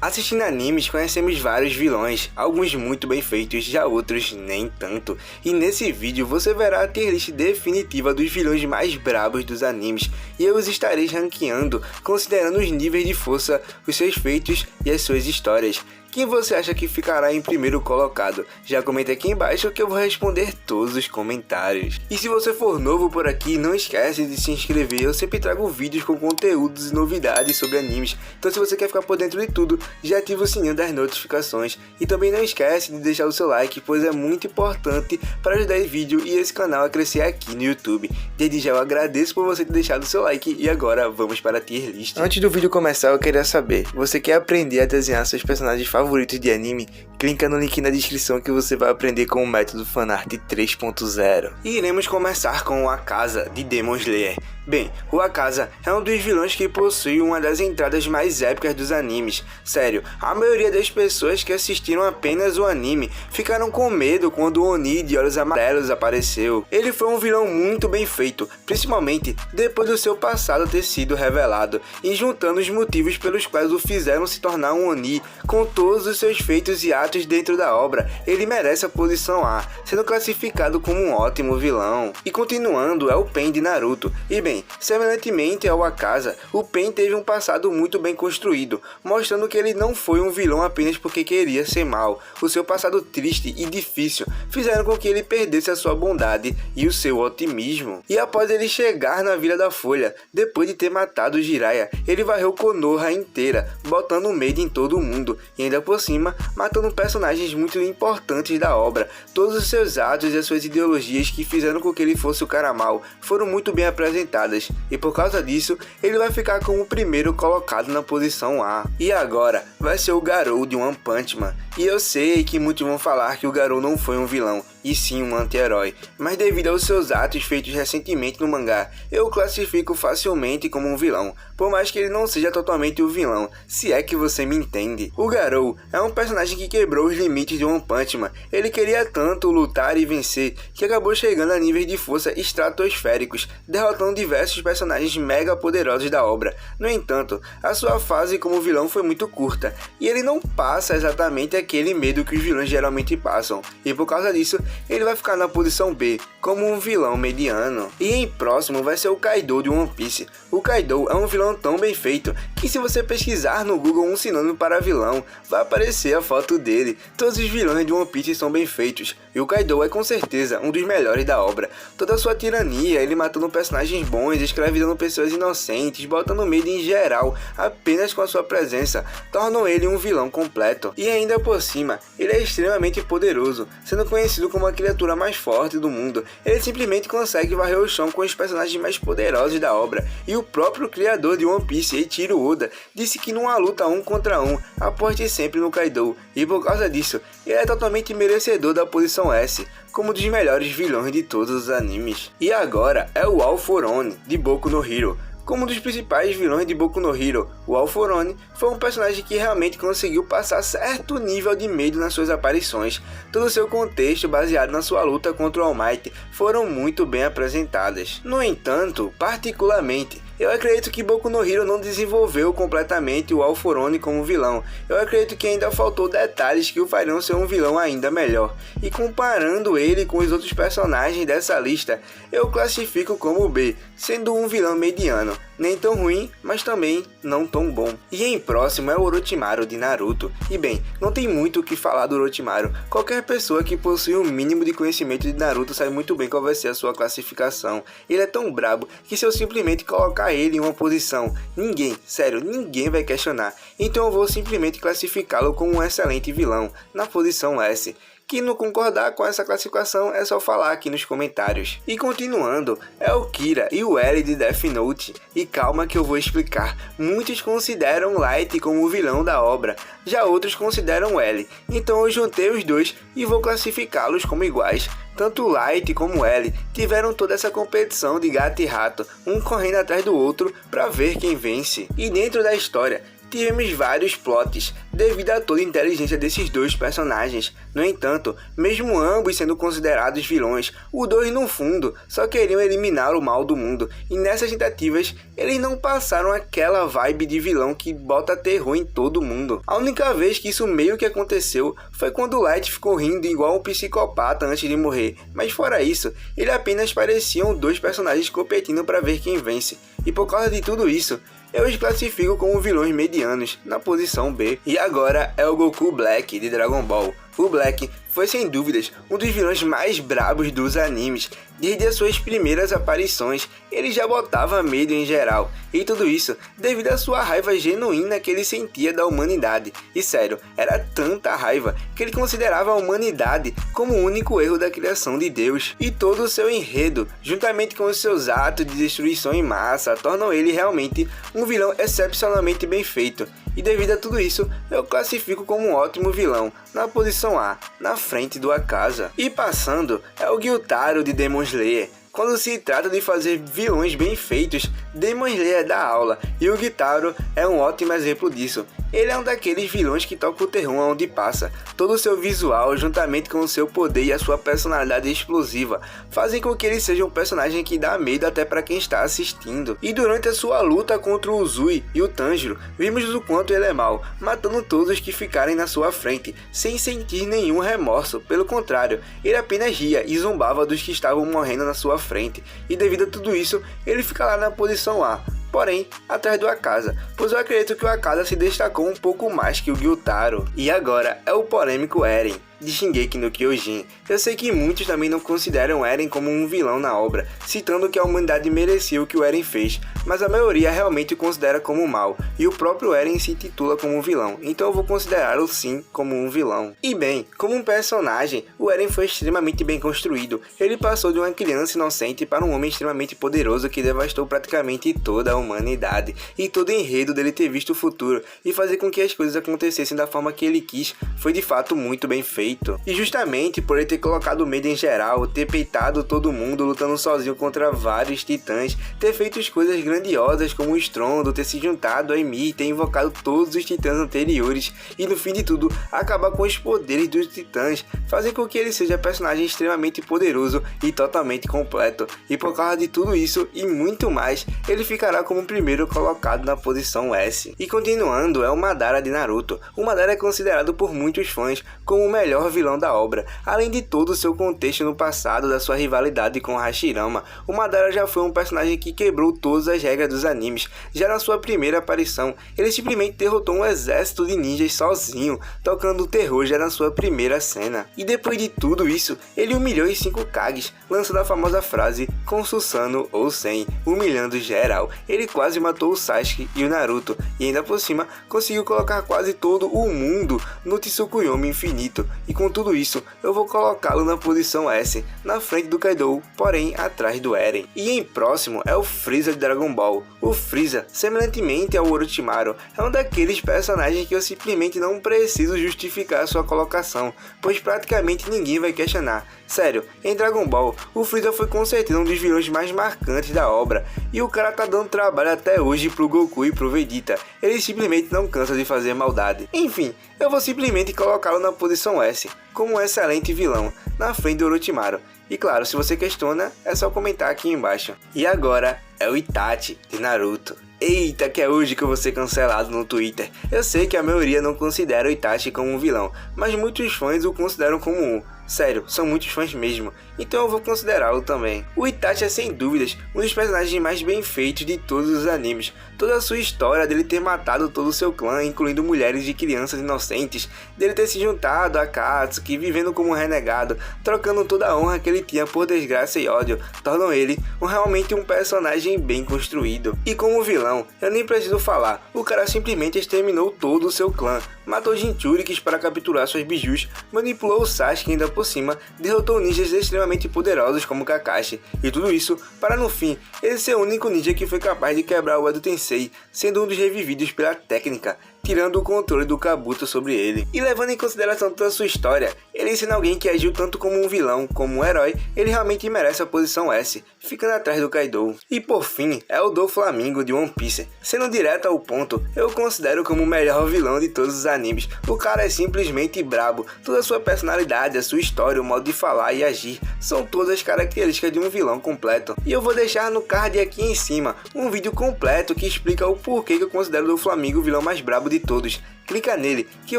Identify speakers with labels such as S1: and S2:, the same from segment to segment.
S1: Assistindo animes, conhecemos vários vilões, alguns muito bem feitos, já outros nem tanto. E nesse vídeo você verá a tier list definitiva dos vilões mais brabos dos animes, e eu os estarei ranqueando, considerando os níveis de força, os seus feitos e as suas histórias. Quem você acha que ficará em primeiro colocado? Já comenta aqui embaixo que eu vou responder todos os comentários. E se você for novo por aqui, não esquece de se inscrever, eu sempre trago vídeos com conteúdos e novidades sobre animes. Então se você quer ficar por dentro de tudo, já ativa o sininho das notificações. E também não esquece de deixar o seu like, pois é muito importante para ajudar esse vídeo e esse canal a crescer aqui no YouTube. Desde já eu agradeço por você ter deixado o seu like e agora vamos para a tier list. Antes do vídeo começar, eu queria saber, você quer aprender a desenhar seus personagens favoritos de anime? Clica no link na descrição que você vai aprender com o método Fanart 3.0. E iremos começar com o Akaza de Demon Slayer. Bem, o Akaza é um dos vilões que possui uma das entradas mais épicas dos animes. Sério, a maioria das pessoas que assistiram apenas o anime ficaram com medo quando o Oni de olhos amarelos apareceu. Ele foi um vilão muito bem feito, principalmente depois do seu passado ter sido revelado, e juntando os motivos pelos quais o fizeram se tornar um Oni, com todos os seus feitos e atos dentro da obra, ele merece a posição A, sendo classificado como um ótimo vilão. E continuando é o Pain de Naruto. E bem, semelhantemente ao Akaza, o Pain teve um passado muito bem construído, mostrando que ele não foi um vilão apenas porque queria ser mal. O seu passado triste e difícil fizeram com que ele perdesse a sua bondade e o seu otimismo. E após ele chegar na Vila da Folha, depois de ter matado Jiraiya, ele varreu Konoha inteira, botando medo em todo mundo, e ainda por cima, matando personagens muito importantes da obra. Todos os seus atos e as suas ideologias que fizeram com que ele fosse o cara mal foram muito bem apresentadas, e por causa disso, ele vai ficar como o primeiro colocado na posição A. E agora, vai ser o Garou de One Punch Man. E eu sei que muitos vão falar que o Garou não foi um vilão, e sim um anti-herói, mas devido aos seus atos feitos recentemente no mangá, eu o classifico facilmente como um vilão, por mais que ele não seja totalmente o vilão, se é que você me entende. O Garou é um personagem que quebrou os limites de One Punch Man. Ele queria tanto lutar e vencer, que acabou chegando a níveis de força estratosféricos, derrotando diversos personagens mega poderosos da obra. No entanto, a sua fase como vilão foi muito curta, e ele não passa exatamente aquele medo que os vilões geralmente passam, e por causa disso, ele vai ficar na posição B, como um vilão mediano. E em próximo vai ser o Kaido de One Piece. O Kaido é um vilão tão bem feito, que se você pesquisar no Google um sinônimo para vilão, vai aparecer a foto dele. Todos os vilões de One Piece são bem feitos, e o Kaido é com certeza um dos melhores da obra. Toda a sua tirania, ele matando personagens bons, escravizando pessoas inocentes, botando medo em geral, apenas com a sua presença, tornam ele um vilão completo. E ainda por cima, ele é extremamente poderoso, sendo conhecido como a criatura mais forte do mundo. Ele simplesmente consegue varrer o chão com os personagens mais poderosos da obra, e o próprio criador de One Piece, Eiichiro Oda, disse que numa luta 1 contra 1, aposte sempre no Kaido, e por causa disso, ele é totalmente merecedor da posição S, como um dos melhores vilões de todos os animes. E agora é o All For One, de Boku no Hero. Como um dos principais vilões de Boku no Hero, o All For One foi um personagem que realmente conseguiu passar certo nível de medo nas suas aparições. Todo o seu contexto baseado na sua luta contra o All Might foram muito bem apresentadas. No entanto, particularmente, eu acredito que Boku no Hero não desenvolveu completamente o All For One como vilão. Eu acredito que ainda faltou detalhes que o fariam ser um vilão ainda melhor. E comparando ele com os outros personagens dessa lista, eu classifico como B, sendo um vilão mediano. Nem tão ruim, mas também não tão bom. E em próximo é o Orochimaru de Naruto. E bem, não tem muito o que falar do Orochimaru. Qualquer pessoa que possui um mínimo de conhecimento de Naruto sabe muito bem qual vai ser a sua classificação. Ele é tão brabo que se eu simplesmente colocar ele em uma posição, ninguém, sério, ninguém vai questionar. Então eu vou simplesmente classificá-lo como um excelente vilão, na posição S. Quem não concordar com essa classificação é só falar aqui nos comentários. E continuando, é o Kira e o L de Death Note. E calma que eu vou explicar. Muitos consideram Light como o vilão da obra, já outros consideram L. Então eu juntei os dois e vou classificá-los como iguais. Tanto Light como L tiveram toda essa competição de gato e rato, um correndo atrás do outro para ver quem vence. E dentro da história, tivemos vários plots devido a toda a inteligência desses dois personagens. No entanto, mesmo ambos sendo considerados vilões, os dois no fundo só queriam eliminar o mal do mundo, e nessas tentativas eles não passaram aquela vibe de vilão que bota terror em todo mundo. A única vez que isso meio que aconteceu foi quando o Light ficou rindo igual um psicopata antes de morrer, mas fora isso, eles apenas pareciam dois personagens competindo para ver quem vence, e por causa de tudo isso, eu os classifico como vilões medianos, na posição B. E agora é o Goku Black de Dragon Ball. O Black foi sem dúvidas um dos vilões mais brabos dos animes. Desde as suas primeiras aparições, ele já botava medo em geral, e tudo isso devido à sua raiva genuína que ele sentia da humanidade. E sério, era tanta raiva que ele considerava a humanidade como o único erro da criação de Deus. E todo o seu enredo, juntamente com os seus atos de destruição em massa, tornam ele realmente um vilão excepcionalmente bem feito. E devido a tudo isso, eu classifico como um ótimo vilão, na posição A, na frente do Akaza. E passando é o Gyutaro de Demon Slayer. Quando se trata de fazer vilões bem feitos, Demon Slayer dá aula, e o Gyutaro é um ótimo exemplo disso. Ele é um daqueles vilões que toca o terror onde passa. Todo o seu visual, juntamente com o seu poder e a sua personalidade explosiva, fazem com que ele seja um personagem que dá medo até para quem está assistindo. E durante a sua luta contra o Uzui e o Tanjiro, vimos o quanto ele é mau, matando todos os que ficarem na sua frente, sem sentir nenhum remorso. Pelo contrário, ele apenas ria e zombava dos que estavam morrendo na sua frente. E devido a tudo isso, ele fica lá na posição A, porém atrás do Akaza, pois eu acredito que o Akaza se destacou um pouco mais que o Gyutaro. E agora é o polêmico Eren, de Shingeki no Kyojin. Eu sei que muitos também não consideram Eren como um vilão na obra, citando que a humanidade merecia o que o Eren fez, mas a maioria realmente o considera como mal, e o próprio Eren se intitula como um vilão, então eu vou considerá-lo sim como um vilão. E bem, como um personagem, o Eren foi extremamente bem construído. Ele passou de uma criança inocente para um homem extremamente poderoso que devastou praticamente toda a humanidade, e todo o enredo dele ter visto o futuro e fazer com que as coisas acontecessem da forma que ele quis foi de fato muito bem feito. E justamente por ele ter colocado medo em geral, ter peitado todo mundo lutando sozinho contra vários titãs, ter feito coisas grandiosas como o estrondo, ter se juntado a Ymir, ter invocado todos os titãs anteriores e no fim de tudo acabar com os poderes dos titãs, fazem com que ele seja personagem extremamente poderoso e totalmente completo. E por causa de tudo isso e muito mais, ele ficará como o primeiro colocado na posição S. E continuando é o Madara de Naruto. O Madara é considerado por muitos fãs como o melhor vilão da obra. Além de todo o seu contexto no passado da sua rivalidade com Hashirama, o Madara já foi um personagem que quebrou todas as regras dos animes. Já na sua primeira aparição, ele simplesmente derrotou um exército de ninjas sozinho, tocando o terror já na sua primeira cena. E depois de tudo isso, ele humilhou os 5 Kages, lançando a famosa frase com Susanoo ou Sen, humilhando geral. Ele quase matou o Sasuke e o Naruto, e ainda por cima conseguiu colocar quase todo o mundo no Tsukuyomi infinito. E com tudo isso, eu vou colocá-lo na posição S, na frente do Kaido, porém atrás do Eren. E em próximo é o Freeza de Dragon Ball. O Freeza, semelhantemente ao Orochimaru, é um daqueles personagens que eu simplesmente não preciso justificar sua colocação, pois praticamente ninguém vai questionar. Sério, em Dragon Ball, o Freeza foi com certeza um dos vilões mais marcantes da obra, e o cara tá dando trabalho até hoje pro Goku e pro Vegeta. Ele simplesmente não cansa de fazer maldade. Enfim, eu vou simplesmente colocá-lo na posição S, como um excelente vilão, na frente do Orochimaru. E claro, se você questiona, é só comentar aqui embaixo. E agora é o Itachi de Naruto. Eita, que é hoje que eu vou ser cancelado no Twitter. Eu sei que a maioria não considera o Itachi como um vilão, mas muitos fãs o consideram como um. Sério, são muitos fãs mesmo, então eu vou considerá-lo também. O Itachi é sem dúvidas um dos personagens mais bem feitos de todos os animes. Toda a sua história dele ter matado todo o seu clã, incluindo mulheres e crianças inocentes, dele ter se juntado a Katsuki, vivendo como um renegado, trocando toda a honra que ele tinha por desgraça e ódio, tornam ele realmente um personagem bem construído. E como vilão, eu nem preciso falar, o cara simplesmente exterminou todo o seu clã, matou Jinchurikis para capturar suas bijus, manipulou o Sasuke ainda por cima, derrotou ninjas extremamente poderosos como Kakashi, e tudo isso para no fim ele ser o único ninja que foi capaz de quebrar o Edo Tensei, sendo um dos revividos pela técnica. tirando o controle do Kabuto sobre ele. E levando em consideração toda a sua história, ele sendo alguém que agiu tanto como um vilão como um herói, ele realmente merece a posição S, ficando atrás do Kaido. E por fim, é o Doflamingo de One Piece. Sendo direto ao ponto, eu o considero como o melhor vilão de todos os animes. O cara é simplesmente brabo, toda a sua personalidade, a sua história, o modo de falar e agir, são todas as características de um vilão completo. E eu vou deixar no card aqui em cima um vídeo completo que explica o porquê que eu considero o Doflamingo o vilão mais brabo de todos. Clica nele que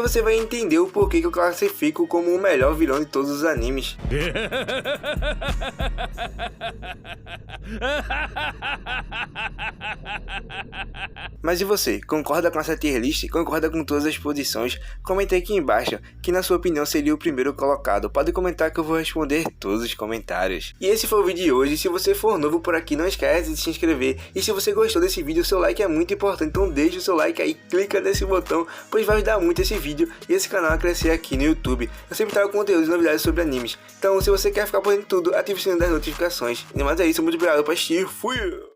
S1: você vai entender o porquê que eu classifico como o melhor vilão de todos os animes. Mas e você? Concorda com essa tier list? Concorda com todas as posições? Comente aqui embaixo que na sua opinião seria o primeiro colocado. Pode comentar que eu vou responder todos os comentários. E esse foi o vídeo de hoje. Se você for novo por aqui, não esquece de se inscrever. E se você gostou desse vídeo, seu like é muito importante. Então deixa o seu like aí, clica nesse botão, pois vai ajudar muito esse vídeo e esse canal a crescer aqui no YouTube. Eu sempre trago conteúdos e novidades sobre animes. Então se você quer ficar por dentro de tudo, ative o sininho das notificações. E mais é isso, muito obrigado por assistir. Fui!